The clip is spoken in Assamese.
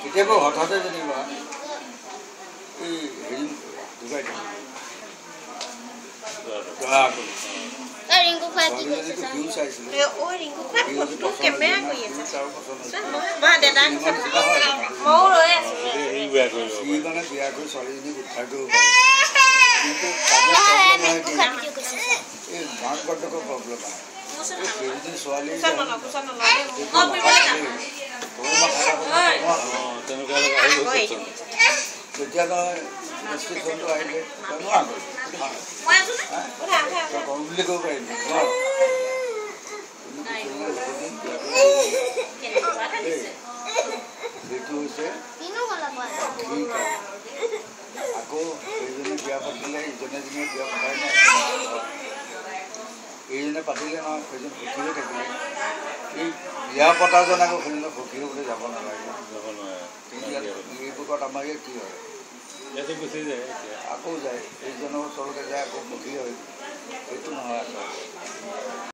কেতিয়াবা হঠাতে যেনিবা এই হেৰি ঢুকাই দিয়ে रिंकू खाती है ओ रिंकू खाती है कैमरा कोई है वहां दे दान सब मोर है এই বিয়া কৰিলো এই মানে বিয়া কৰি ছোৱালীজনী উদ্ধাৰ কৰিব পাৰে এই মাক বাপেকৰ প্ৰব্লেম আছে এই ছোৱালী তেতিয়া ষ্টেচনটো আহিলে কম বুলি ক'ব পাৰিম সেইটো হৈছে আকৌ এইজনে বিয়া পাতিলে ইজনে বিয়া পতাই নাই এইজনে পাতিলে নহয় সেইজন সুখী হৈ থাকিলে এই বিয়া পতাজন আকৌ সেইজনে সুখী হ'বলৈ যাব নালাগে এইবোৰত আমাৰ ইয়াত কি হয় আকৌ যায় এইজনৰ ওচৰতে যায় আকৌ সুখী হয়